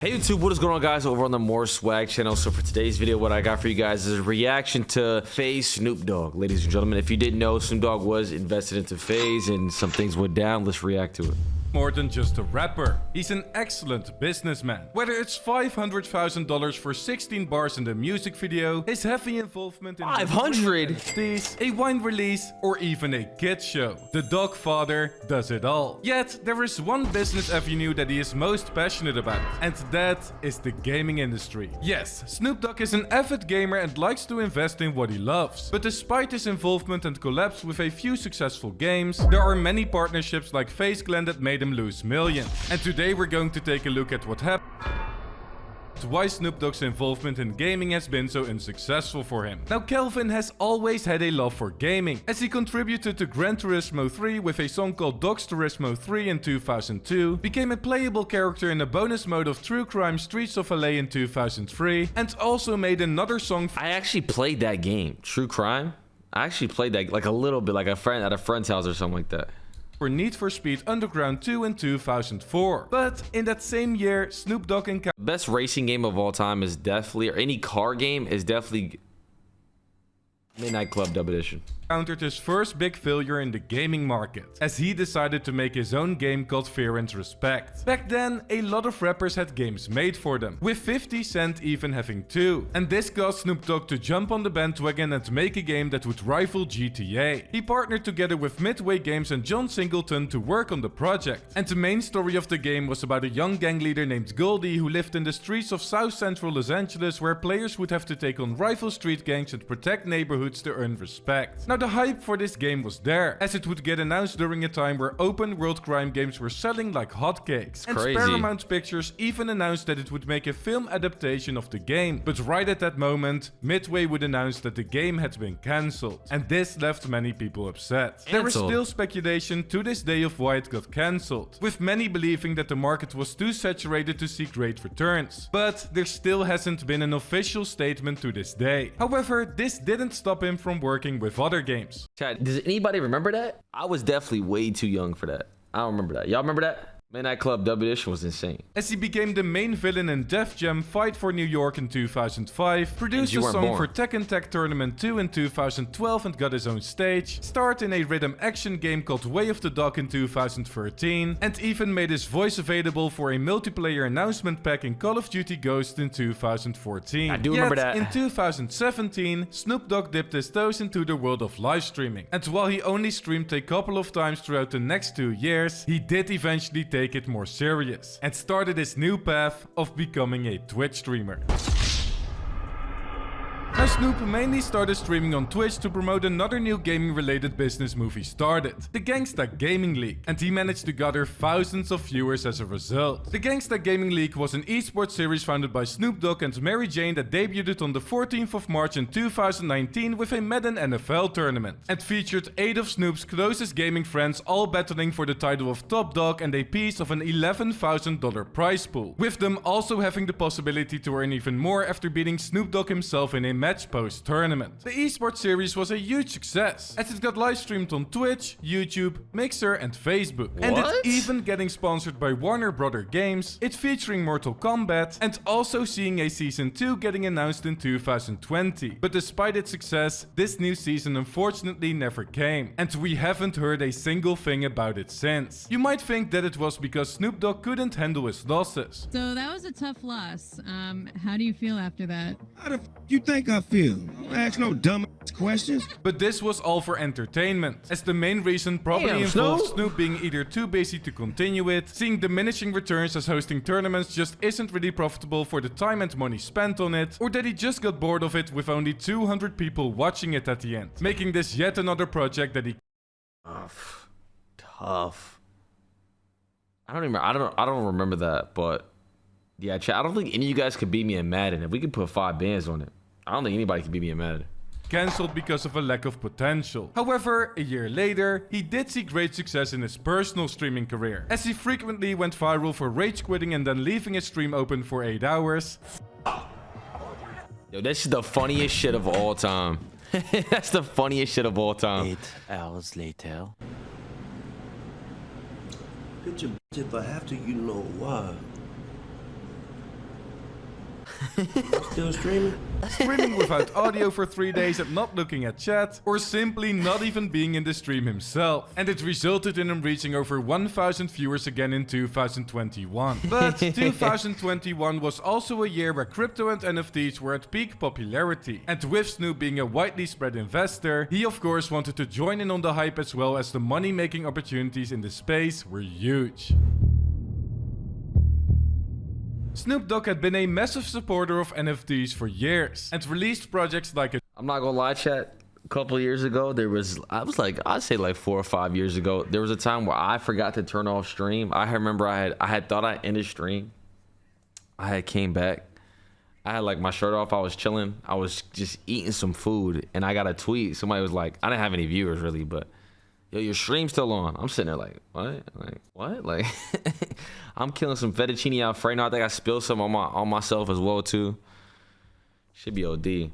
Hey YouTube, what is going on, guys? Over on the More Swag channel. So for today's video, what I got for you guys is a reaction to FaZe Snoop Dogg. Ladies and gentlemen, if you didn't know, Snoop Dogg was invested into FaZe and some things went down. Let's react to it. More than just a rapper, he's an excellent businessman. Whether it's $500,000 for 16 bars in the music video, his heavy involvement in 500 NFTs, a wine release, or even a kids show, the Dog Father does it all. Yet there is one business avenue that he is most passionate about, and that is the gaming industry. Yes, Snoop Dogg is an avid gamer and likes to invest in what he loves. But despite his involvement and collabs with a few successful games, there are many partnerships like FaZe Clan that made him lose millions. And today we're going to take a look at what happened, why Snoop Dogg's involvement in gaming has been so unsuccessful for him. Now, Kelvin has always had a love for gaming, as he contributed to Gran Turismo 3 with a song called Dogs Turismo 3 in 2002, became a playable character in the bonus mode of True Crime Streets of LA in 2003, and also made another song. I actually played that game, True Crime. I actually played that like a little bit, like a friend at a friend's house or something like that. For Need for Speed Underground 2 in 2004. But in that same year, Snoop Dogg encountered Best racing game of all time is definitely, or any car game is definitely Midnight Club Dub Edition. his first big failure in the gaming market, as he decided to make his own game called Fear and Respect. Back then, a lot of rappers had games made for them, with 50 Cent even having two. And this caused Snoop Dogg to jump on the bandwagon and make a game that would rival GTA. He partnered together with Midway Games and John Singleton to work on the project. And the main story of the game was about a young gang leader named Goldie who lived in the streets of South Central Los Angeles, where players would have to take on rival street gangs and protect neighborhoods to earn respect. Now, the hype for this game was there, as it would get announced during a time where open world crime games were selling like hotcakes. And Paramount Pictures even announced that it would make a film adaptation of the game. But right at that moment, Midway would announce that the game had been cancelled. And this left many people upset. There is still speculation to this day of why it got cancelled, with many believing that the market was too saturated to see great returns. But there still hasn't been an official statement to this day. However, this didn't stop him from working with other games. Chad, does anybody remember that? I was definitely way too young for that. I don't remember that. Y'all remember that? Midnight Club Dub Edition was insane. As he became the main villain in Def Jam Fight for New York in 2005, produced a song for Tekken Tag Tournament 2 in 2012 and got his own stage, starred in a rhythm action game called Way of the Dog in 2013, and even made his voice available for a multiplayer announcement pack in Call of Duty Ghosts in 2014. I do remember that. In 2017, Snoop Dogg dipped his toes into the world of live streaming, and while he only streamed a couple of times throughout the next 2 years, he did eventually take it more serious and started his new path of becoming a Twitch streamer. Now, Snoop mainly started streaming on Twitch to promote another new gaming related business move he started, the Gangsta Gaming League, and he managed to gather thousands of viewers as a result. The Gangsta Gaming League was an esports series founded by Snoop Dogg and Mary Jane that debuted on the 14th of March in 2019 with a Madden NFL tournament, and featured 8 of Snoop's closest gaming friends all battling for the title of top dog and a piece of an $11,000 prize pool, with them also having the possibility to earn even more after beating Snoop Dogg himself in a match post tournament. The esports series was a huge success, as it got live streamed on Twitch, YouTube, Mixer and Facebook. And it even getting sponsored by Warner Brother Games, it featuring Mortal Kombat, and also seeing a season 2 getting announced in 2020. But despite its success, this new season unfortunately never came, and we haven't heard a single thing about it since. You might think that it was because Snoop Dogg couldn't handle his losses. So that was a tough loss. How do you feel after that? How the f you think I feel? Don't ask no dumb questions. But this was all for entertainment, as the main reason probably involved Snoop being either too busy to continue it, seeing diminishing returns as hosting tournaments just isn't really profitable for the time and money spent on it, or that he just got bored of it with only 200 people watching it at the end, making this yet another project that he Tough. I don't remember that, but yeah, Chad, I don't think any of you guys could beat me in Madden. If we could put 5 bands on it, I don't think anybody could beat me in Madden. cancelled because of a lack of potential. However, a year later, he did see great success in his personal streaming career, as he frequently went viral for rage quitting and then leaving his stream open for 8 hours. Yo, that's the funniest shit of all time. That's the funniest shit of all time. 8 hours later. Hit your bitch if I have to, you know why. Still streaming? Streaming without audio for 3 days and not looking at chat, or simply not even being in the stream himself. And it resulted in him reaching over 1,000 viewers again in 2021. But 2021 was also a year where crypto and NFTs were at peak popularity. And with Snoop being a widely spread investor, he of course wanted to join in on the hype as well, as the money-making opportunities in the space were huge. Snoop Dogg had been a massive supporter of NFTs for years and released projects like I'm not gonna lie, chat. A couple of years ago, I'd say like 4 or 5 years ago, there was a time where I forgot to turn off stream. I remember I had thought I ended stream. I had came back. I had like my shirt off. I was chilling. I was just eating some food, and I got a tweet. Somebody was like, I didn't have any viewers really, but yo, your stream's still on. I'm sitting there like, what? Like, what? Like, I'm killing some fettuccine alfredo. I think I spilled some on myself as well too. Should be OD.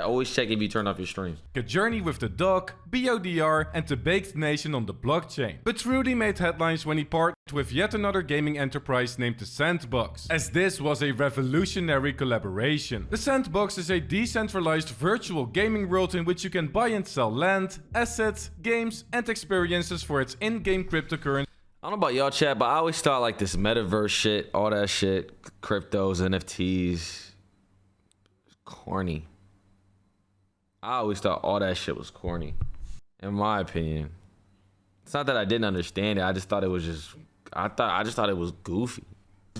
Always check if you turn off your stream. a journey with the dog, BODR, and the Baked Nation on the blockchain. But Rudy made headlines when he partnered with yet another gaming enterprise named The Sandbox, as this was a revolutionary collaboration. The Sandbox is a decentralized virtual gaming world in which you can buy and sell land, assets, games, and experiences for its in-game cryptocurrency. I don't know about y'all, chat, but I always thought like this metaverse shit, all that shit, cryptos, NFTs, corny. I always thought all that shit was corny, in my opinion. It's not that I didn't understand it. I just thought it was I just thought it was goofy.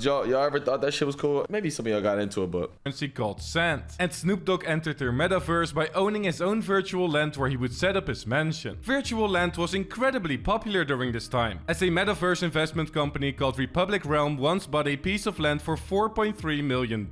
Y'all ever thought that shit was cool? Maybe some of y'all got into it, but Called Sand. And Snoop Dogg entered their metaverse by owning his own virtual land where he would set up his mansion. Virtual land was incredibly popular during this time, as a metaverse investment company called Republic Realm once bought a piece of land for $4.3 million.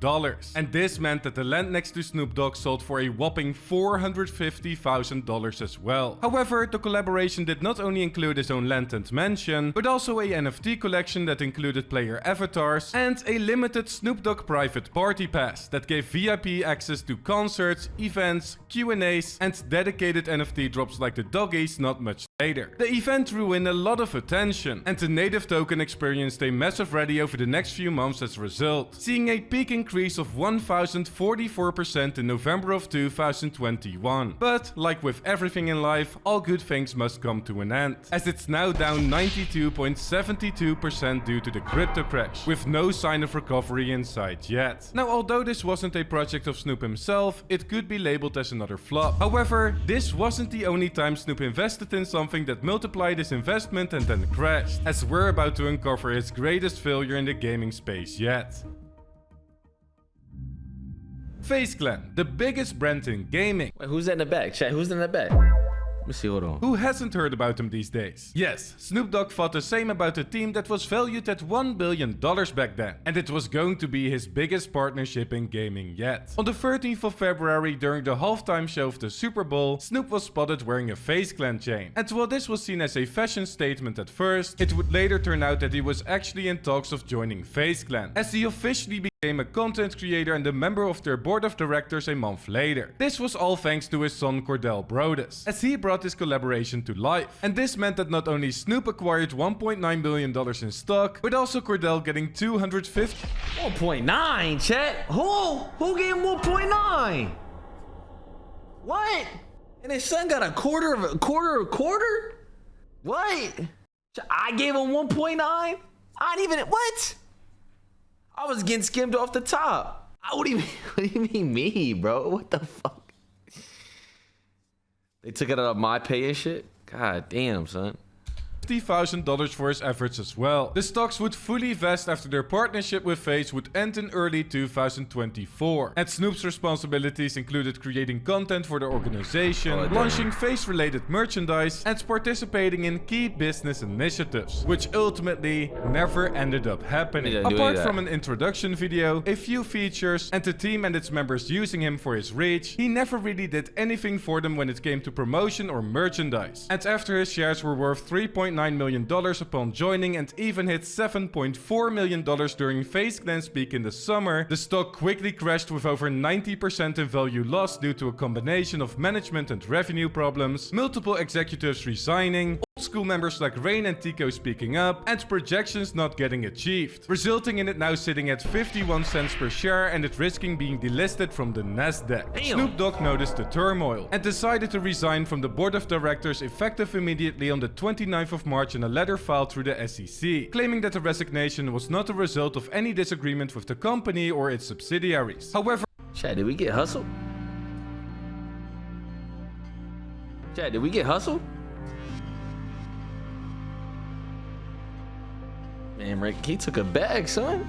And this meant that the land next to Snoop Dogg sold for a whopping $450,000 as well. However, the collaboration did not only include his own land and mansion, but also a NFT collection that included player avatars and a limited Snoop Dogg private party pass that gave VIP access to concerts, events, Q&As, and dedicated NFT drops like the Doggies not much later. The event drew in a lot of attention, and the native token experienced a massive rally over the next few months as a result, seeing a peak increase of 1044% in November of 2021. But like with everything in life, all good things must come to an end, as it's now down 92.72% due to the crypto crash, with no sign of recovery in sight yet. Now, although this wasn't a project of Snoop himself, it could be labeled as another flop. However, this wasn't the only time Snoop invested in something that multiplied his investment and then crashed, as we're about to uncover his greatest failure in the gaming space yet. FaZe Clan, the biggest brand in gaming. wait, who's that in the back? Chat, who's in the back? Let me see, hold on. Who hasn't heard about him these days? Yes, Snoop Dogg thought the same about a team that was valued at $1 billion back then, and it was going to be his biggest partnership in gaming yet. On the 13th of February, during the halftime show of the Super Bowl, Snoop was spotted wearing a FaZe Clan chain. And while this was seen as a fashion statement at first, it would later turn out that he was actually in talks of joining FaZe Clan, as he officially became a content creator and a member of their board of directors a month later. This was all thanks to his son Cordell Brodus, as he brought this collaboration to life. And this meant that not only Snoop acquired $1.9 billion in stock, but also Cordell getting 1.9, chat. Who gave him 1.9? What? And his son got a quarter of a quarter? What? I gave him 1.9? I didn't even, what? I was getting skimmed off the top. What do you mean me, bro? What the fuck? They took it out of my pay and shit? God damn, son. $50,000 for his efforts as well. The stocks would fully vest after their partnership with FaZe would end in early 2024. And Snoop's responsibilities included creating content for the organization, launching FaZe-related merchandise, and participating in key business initiatives, which ultimately never ended up happening. Apart from an introduction video, a few features, and the team and its members using him for his reach, he never really did anything for them when it came to promotion or merchandise. And after his shares were worth $3.9 million upon joining and even hit $7.4 million during FaZe Clan's peak in the summer, the stock quickly crashed with over 90% in value lost due to a combination of management and revenue problems, multiple executives resigning, school members like Rain and Tico speaking up, and projections not getting achieved, resulting in it now sitting at 51 cents per share and it risking being delisted from the Nasdaq. Damn. Snoop Dogg noticed the turmoil and decided to resign from the board of directors effective immediately on the 29th of March in a letter filed through the SEC, claiming that the resignation was not a result of any disagreement with the company or its subsidiaries. However, Chad, did we get hustled? Chad, did we get hustled? Man, Rick, he took a bag, son.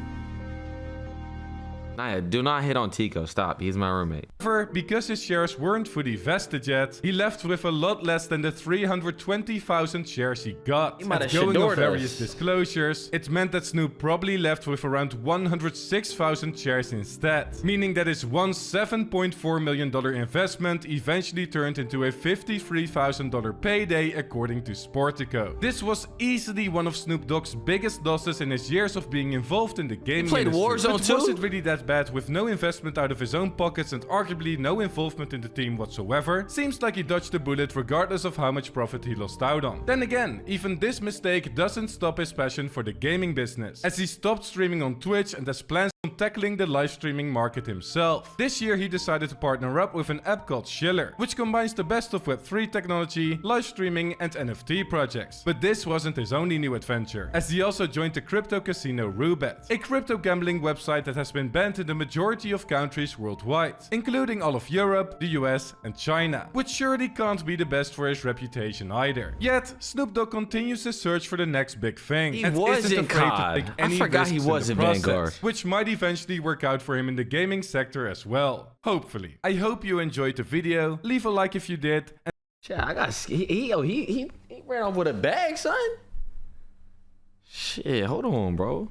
Nah, do not hit on Tico. Stop. He's my roommate. because his shares weren't fully vested yet, he left with a lot less than the 320,000 shares he got. He might And have going on shadored various us. disclosures, it meant that Snoop probably left with around 106,000 shares instead, meaning that his $7.4 million investment eventually turned into a $53,000 payday according to Sportico. This was easily one of Snoop Dogg's biggest losses in his years of being involved in the gaming played industry. Warzone But too? was it really that bad with no investment out of his own pockets and arguably no involvement in the team whatsoever? Seems like he dodged the bullet regardless of how much profit he lost out on. Then again, even this mistake doesn't stop his passion for the gaming business, as he stopped streaming on Twitch and has plans on tackling the live streaming market himself. This year he decided to partner up with an app called Schiller, which combines the best of Web3 technology, live streaming and NFT projects. But this wasn't his only new adventure, as he also joined the crypto casino Roobet, a crypto gambling website that has been banned in the majority of countries worldwide, including all of Europe, the US and China, which surely can't be the best for his reputation either. Yet, Snoop Dogg continues his search for the next big thing. He and was isn't in afraid to COD. take I any forgot he risks was in in the process, Vanguard. which might eventually work out for him in the gaming sector as well. Hopefully. I hope you enjoyed the video. Leave a like if you did. And Chad, I got he ran off with a bag, son. Shit, hold on, bro.